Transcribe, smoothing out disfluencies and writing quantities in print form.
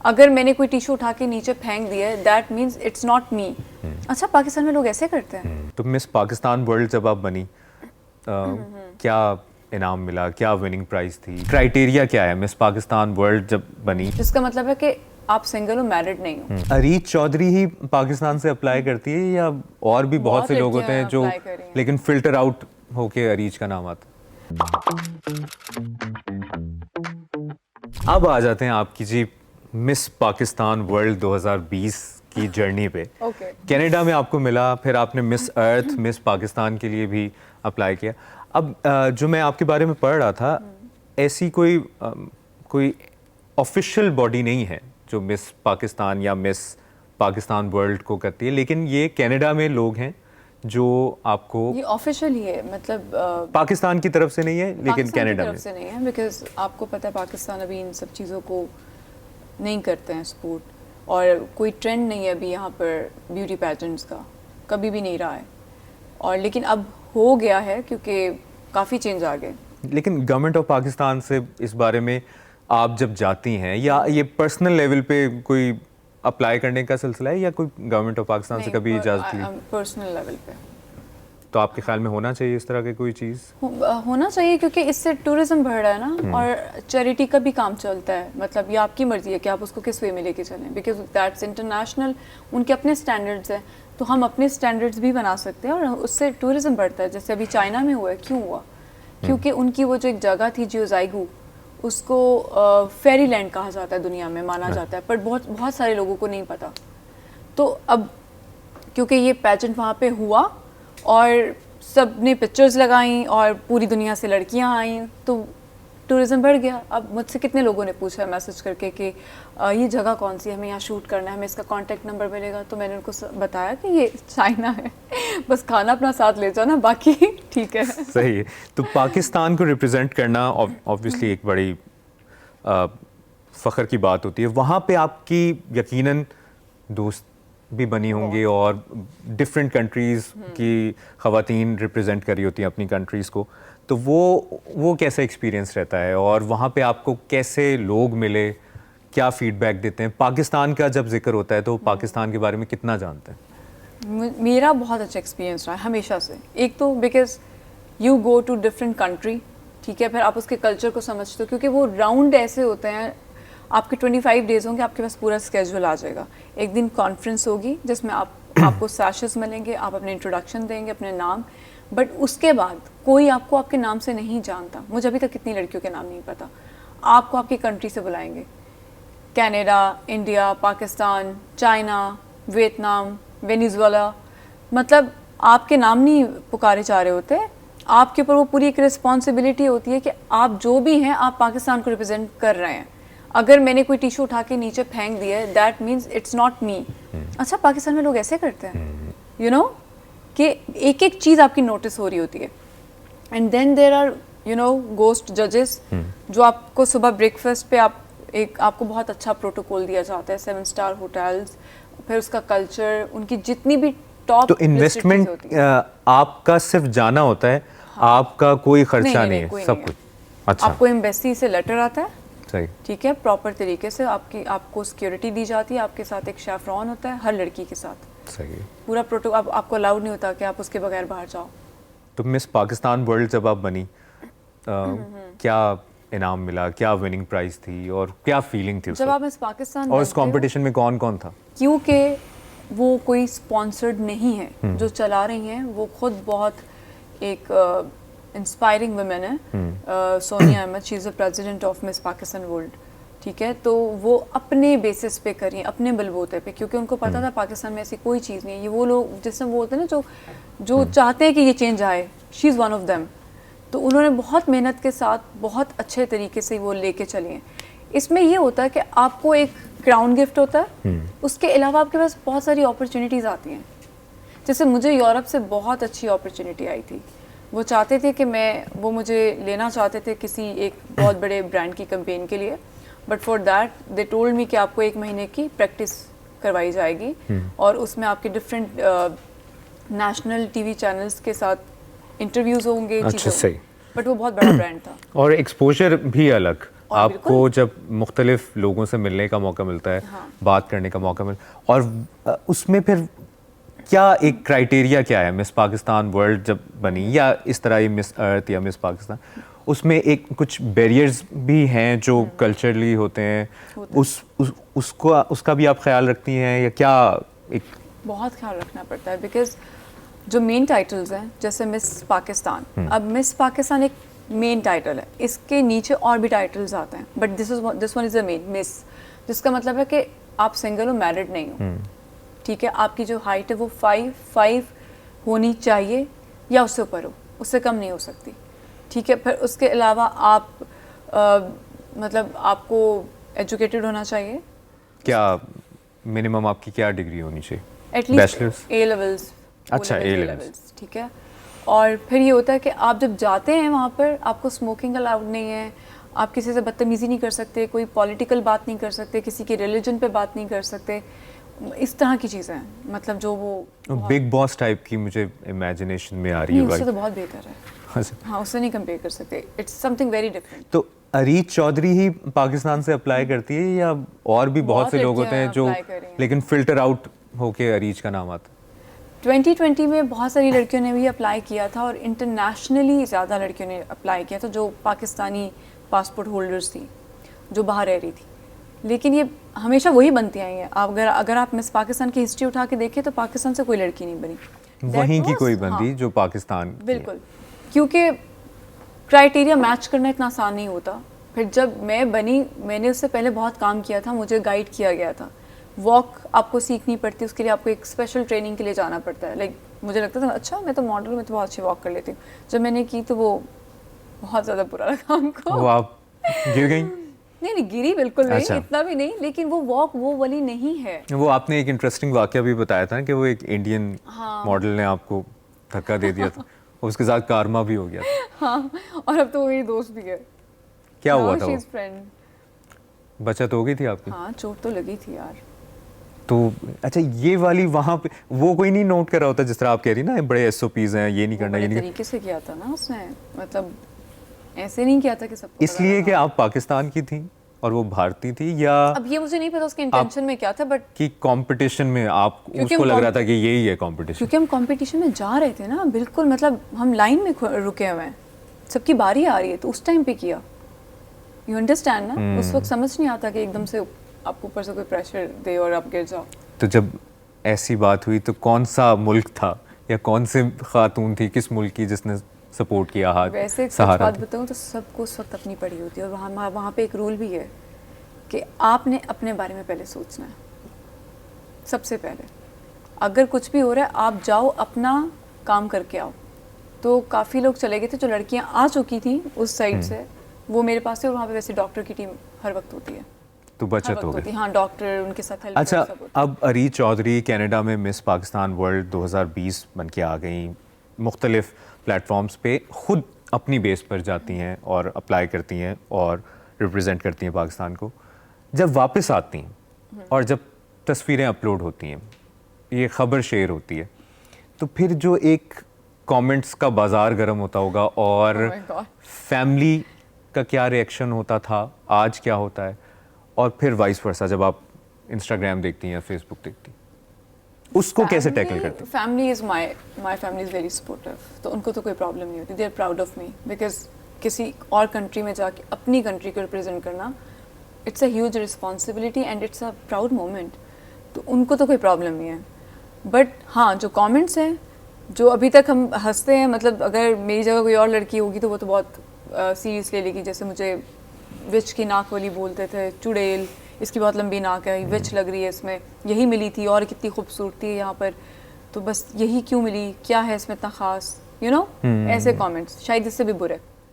अगर मैंने कोई टिश्यू उठा के नीचे फेंक दिया that means it's not me. अच्छा, पाकिस्तान में लोग ऐसे करते हैं। तो मिस पाकिस्तान वर्ल्ड जब आप बनी क्या इनाम मिला, क्या विनिंग प्राइस थी, क्राइटेरिया क्या है मिस पाकिस्तान वर्ल्ड जब बनी? जिसका मतलब है कि आप सिंगल हो, मैरिड नहीं हो। अरीज चौधरी ही पाकिस्तान से अप्लाई करती है या और भी बहुत से लोग होते हैं जो, apply करी हैं। लेकिन फिल्टर आउट होके अरीज का नाम आता है? अब आ जाते हैं आपकी जी मिस पाकिस्तान वर्ल्ड 2020 की जर्नी पे। Okay. कनाडा में आपको मिला, फिर आपने मिस अर्थ मिस पाकिस्तान के लिए भी अप्लाई किया। अब जो मैं आपके बारे में पढ़ रहा था, ऐसी कोई ऑफिशियल बॉडी नहीं है जो मिस पाकिस्तान या मिस पाकिस्तान वर्ल्ड को करती है, लेकिन ये कनाडा में लोग हैं जो आपको, ये ऑफिशियल ही है, मतलब पाकिस्तान की तरफ से नहीं है लेकिन पाकिस्तान की कनाडा तरफ में से नहीं है, बिकॉज आपको पता है पाकिस्तान अभी इन सब चीज़ों को नहीं करते हैं सपोर्ट, और कोई ट्रेंड नहीं है अभी यहाँ पर ब्यूटी पैजेंट्स का, कभी भी नहीं रहा है। और लेकिन अब हो गया है क्योंकि काफ़ी चेंज आ गए। लेकिन गवर्नमेंट ऑफ पाकिस्तान से इस बारे में आप जब जाती हैं, या ये पर्सनल लेवल पे कोई अप्लाई करने का सिलसिला है, या कोई गवर्नमेंट ऑफ पाकिस्तान से कभी इजाज़त ली? पर्सनल लेवल पे तो आपके ख्याल में होना चाहिए इस तरह की कोई चीज़? होना चाहिए, क्योंकि इससे टूरिज्म बढ़ रहा है ना, और चैरिटी का भी काम चलता है। मतलब ये आपकी मर्जी है कि आप उसको किस वे में लेके चलें, बिकॉज दैट्स इंटरनेशनल, उनके अपने स्टैंडर्ड्स हैं, तो हम अपने स्टैंडर्ड्स भी बना सकते हैं और उससे टूरिज्म बढ़ता है। जैसे अभी चाइना में हुआ है, क्यों हुआ? क्योंकि उनकी वो जो एक जगह थी जियोजाइगू, उसको फेरी लैंड कहा जाता है, दुनिया में माना जाता है, पर बहुत सारे लोगों को नहीं पता। तो अब क्योंकि ये पैजेंट वहाँ पे हुआ और सब ने पिक्चर्स लगाई और पूरी दुनिया से लड़कियाँ आई, तो टूरिज़्म बढ़ गया। अब मुझसे कितने लोगों ने पूछा मैसेज करके कि ये जगह कौन सी है, हमें यहाँ शूट करना है, हमें इसका कांटेक्ट नंबर मिलेगा। तो मैंने उनको बताया कि ये चाइना है, बस खाना अपना साथ ले जाना, बाकी ठीक है। सही है। तो पाकिस्तान को रिप्रेजेंट करना ऑब्वियसली एक बड़ी फ़ख्र की बात होती है। वहाँ पे आपकी यकीनन दोस्त भी बनी होंगी और डिफरेंट कंट्रीज़ की ख़वातीन रिप्रेजेंट करी होती हैं अपनी कंट्रीज़ को, तो वो कैसा एक्सपीरियंस रहता है, और वहाँ पे आपको कैसे लोग मिले, क्या फीडबैक देते हैं? पाकिस्तान का जब जिक्र होता है तो पाकिस्तान के बारे में कितना जानते हैं? मेरा बहुत अच्छा एक्सपीरियंस रहा है हमेशा से। एक तो because you go to different country, ठीक है, फिर आप उसके कल्चर को समझते हो, क्योंकि वो राउंड ऐसे होते हैं, आपके 25 डेज होंगे, आपके पास पूरा स्केड्यूल आ जाएगा। एक दिन कॉन्फ्रेंस होगी जिसमें आपको सैशेस मिलेंगे, आप अपने इंट्रोडक्शन देंगे, अपने नाम, बट उसके बाद कोई आपको आपके नाम से नहीं जानता। मुझे अभी तक कितनी लड़कियों के नाम नहीं पता। आपको आपकी कंट्री से बुलाएंगे, Canada, India, Pakistan, China, Vietnam, Venezuela, मतलब आपके नाम नहीं पुकारे जा रहे होते, आपके ऊपर वो पूरी एक रिस्पॉन्सिबिलिटी होती है कि आप जो भी हैं आप पाकिस्तान को रिप्रेजेंट कर रहे हैं। अगर मैंने कोई टिश्यू उठा के नीचे फेंक दिया that means it's not me. अच्छा, पाकिस्तान में लोग ऐसे करते हैं, यू नो, कि एक एक चीज़ आपकी नोटिस हो रही होती है। And then there are ghost जजेस, जो आपको सुबह ब्रेकफास्ट पे आपको बहुत अच्छा प्रोटोकॉल दिया जाता है, 7 स्टार होटल्स, फिर उसका कल्चर, उनकी जितनी भी टॉप। तो इन्वेस्टमेंट आपका सिर्फ जाना होता है, आपका कोई खर्चा नहीं है, सब कुछ? अच्छा, आपको एम्बेसी से लेटर आता है, सही, ठीक है, प्रॉपर तरीके से आपको सिक्योरिटी दी जाती है, आपके साथ एक शेफरॉन होता है हर लड़की के साथ, सही, पूरा प्रोटोकॉल, आपको अलाउड नहीं होता कि आप उसके बगैर बाहर जाओ। तो मिस पाकिस्तान वर्ल्ड जब आप बनी, क्या इनाम मिला, क्या विनिंग प्राइस थी, और क्या फीलिंग थी जब आप मिस पाकिस्तान और इस कंपटीशन में कौन कौन था? क्योंकि वो कोई स्पॉन्सर्ड नहीं है, जो चला रही हैं वो खुद बहुत एक इंस्पायरिंग वुमेन है, Sonia Ahmed, she is the president of miss Pakistan world, ठीक है। तो वो अपने बेसिस पे करी, अपने बलबूते पे, क्योंकि उनको पता था पाकिस्तान में ऐसी कोई चीज़ नहीं है। ये वो लोग जिससे बोलते हैं ना, जो चाहते हैं कि ये चेंज आए, she is one of them. तो उन्होंने बहुत मेहनत के साथ बहुत अच्छे तरीके से वो लेके चली हैं। इसमें ये होता है कि आपको एक क्राउन गिफ्ट होता है, उसके अलावा आपके पास बहुत सारी अपॉर्चुनिटीज़ आती हैं। जैसे मुझे यूरोप से बहुत अच्छी अपॉर्चुनिटी आई थी, वो चाहते थे कि वो मुझे लेना चाहते थे किसी एक बहुत बड़े ब्रांड की कैंपेन के लिए, but for that they told me कि आपको 1 महीने की प्रैक्टिस करवाई जाएगी, और उसमें आपके डिफरेंट नेशनल टीवी चैनल्स के साथ इंटरव्यूज़ होंगे। अच्छा, सही, बट वो बहुत बड़ा ब्रांड था और एक्सपोजर भी अलग, आपको जब मुख्तलिफ लोगों से मिलने का मौका मिलता है, हाँ। बात करने का मौका मिलता और उसमें फिर क्या एक क्राइटेरिया क्या है? मिस पाकिस्तान वर्ल्ड जब बनी या इस तरह ही मिस अर्थ या मिस पाकिस्तान, उसमें एक कुछ बैरियर्स भी हैं जो कल्चरली होते हैं, उसका भी आप ख्याल रखती हैं या क्या? एक बहुत ख्याल रखना पड़ता है बिकॉज जो मेन टाइटल्स हैं जैसे मिस पाकिस्तान, अब मिस पाकिस्तान एक मेन टाइटल है, इसके नीचे और भी टाइटल्स आते हैं but this one is the main miss, जिसका मतलब है कि आप सिंगल हो, मैरिड नहीं हो, ठीक है, आपकी जो हाइट है वो 5'5" होनी चाहिए या उससे ऊपर हो, उससे कम नहीं हो सकती, ठीक है। फिर उसके अलावा आप मतलब आपको एजुकेटेड होना चाहिए। क्या मिनिमम आपकी क्या डिग्री होनी चाहिए? At least bachelors? A levels. अच्छा, A levels। ठीक है। और फिर ये होता है कि आप जब जाते हैं वहाँ पर आपको स्मोकिंग अलाउड नहीं है, आप किसी से बदतमीज़ी नहीं कर सकते, कोई पॉलिटिकल बात नहीं कर सकते, किसी की रिलीजन पे बात नहीं कर सकते, इस तरह की चीज़ें हैं, मतलब जो वो बिग बॉस टाइप की मुझे इमेजिनेशन में आ रही है नहीं, उससे वाली। तो बहुत बेहतर है। हाँ, उससे नहीं कंपेयर कर सकते, इट्स समथिंग वेरी डिफरेंट। तो अरीज चौधरी ही पाकिस्तान से अप्लाई करती है या और भी बहुत से लोग होते हैं जो, apply कर रही हैं। लेकिन फिल्टर आउट होके अरीज का नाम आता है? 2020 में बहुत सारी लड़कियों ने भी अप्लाई किया था और इंटरनेशनली ज़्यादा लड़कियों ने अप्लाई किया था जो पाकिस्तानी पासपोर्ट होल्डर्स थी, जो बाहर रह रही थी। लेकिन ये हमेशा वही बनती आई हैं। आप अगर आप मिस पाकिस्तान की हिस्ट्री उठा के देखें तो पाकिस्तान से कोई लड़की नहीं बनी, वहीं की कोई हाँ, बंदी जो पाकिस्तान की है। बिल्कुल, क्योंकि क्राइटेरिया मैच करना इतना आसान नहीं होता। फिर जब मैं बनी, मैंने उससे पहले बहुत काम किया था, मुझे गाइड किया गया था, वॉक आपको सीखनी पड़ती है, उसके लिए आपको एक स्पेशल ट्रेनिंग के लिए जाना पड़ता है। लाइक मुझे लगता था अच्छा मैं तो मॉडल, मैं तो बहुत अच्छी वॉक कर लेती हूँ। जब मैंने की तो वो बहुत ज़्यादा बुरा लगा हमको। वो आप गिर गई? नहीं, गिरी बिल्कुल नहीं, अच्छा। इतना भी नहीं, लेकिन वो वॉक वो वाली नहीं है। वो आपने एक इंटरेस्टिंग वाकया भी बताया था कि वो एक इंडियन मॉडल ने आपको धक्का दे दिया था और उसके साथ कारमा भी हो गया था। हाँ, और अब तो मेरी दोस्त भी है। क्या हुआ था? वो फ्रेंड। बचत हो गई थी आपकी? हाँ, चोट तो लगी थी यार। तो अच्छा, ये वाली वहाँ पे वो कोई नहीं नोट कर रहा होता जिस तरह आप कह रही ना, बड़े SOPs हैं, ये नहीं करना, ये नहीं तरीके से किया था ना उसने, मतलब ऐसे नहीं किया था कि सबको इसलिए कि आप पाकिस्तान की थी और वो भारतीय थी, या अब ये मुझे नहीं पता उसके इंटेंशन में क्या था, बट कि कंपटीशन में आप उसको लग रहा था कि यही है कंपटीशन? क्योंकि हम कंपटीशन में जा रहे थे ना, बिल्कुल, मतलब हम लाइन में रुके हुए हैं, सबकी बारी आ रही है, तो उस टाइम पे किया। यू अंडरस्टैंड ना? उस वक्त समझ नहीं आता कि एकदम से आपको ऊपर से कोई प्रेशर दे और आप गिर जाओ। तो जब ऐसी बात हुई तो कौन सा मुल्क था या कौन से खातून थी, किस मुल्क की जिसने सपोर्ट किया, हाथ वैसे एक सहारा बात बताऊं तो सबको उस वक्त अपनी पड़ी होती है, और वहाँ पे एक रूल भी है कि आपने अपने बारे में पहले सोचना है सबसे पहले। अगर कुछ भी हो रहा है आप जाओ, अपना काम करके आओ। तो काफ़ी लोग चले गए थे, जो लड़कियां आ चुकी थी उस साइड से, वो मेरे पास थे, और वहाँ पे वैसे डॉक्टर की टीम हर वक्त होती है, तो बचत हो गई। हाँ, डॉक्टर उनके साथ हेल्प। अच्छा, अब अरीज चौधरी कनाडा में मिस पाकिस्तान वर्ल्ड 2020 बन के आ गई, मुख्तलिफ प्लेटफॉर्म्स पे खुद अपनी बेस पर जाती हैं और अप्लाई करती हैं और रिप्रेजेंट करती हैं पाकिस्तान को। जब वापस आती हैं और जब तस्वीरें अपलोड होती हैं, ये ख़बर शेयर होती है, तो फिर जो एक कमेंट्स का बाज़ार गर्म होता होगा और फैमिली का क्या रिएक्शन होता था, आज क्या होता है, और फिर वाइस वर्सा जब आप इंस्टाग्राम देखती हैं या फेसबुक देखती हैं, उसको कैसे टैकल करती हैं? Family is my family is very supportive, तो उनको तो कोई प्रॉब्लम नहीं होती। They are proud of me, because किसी और कंट्री में जाके अपनी कंट्री को रिप्रेजेंट करना, it's a huge responsibility and it's a proud moment, तो उनको तो कोई प्रॉब्लम नहीं है। बट हाँ, जो कमेंट्स हैं, जो अभी तक हम हंसते हैं, मतलब अगर मेरी जगह कोई और लड़की होगी तो वो तो बहुत सीरियस ले लेगी। जैसे मुझे विच की नाक वाली बोलते थे, चुड़ैल, इसकी बहुत लंबी नाक है, विच लग रही है इसमें, यही मिली थी और कितनी खूबसूरती है यहाँ पर, तो बस यही क्यों मिली, क्या है इसमें इतना ख़ास, यू नो, ऐसे कमेंट्स शायद इससे भी बुरे।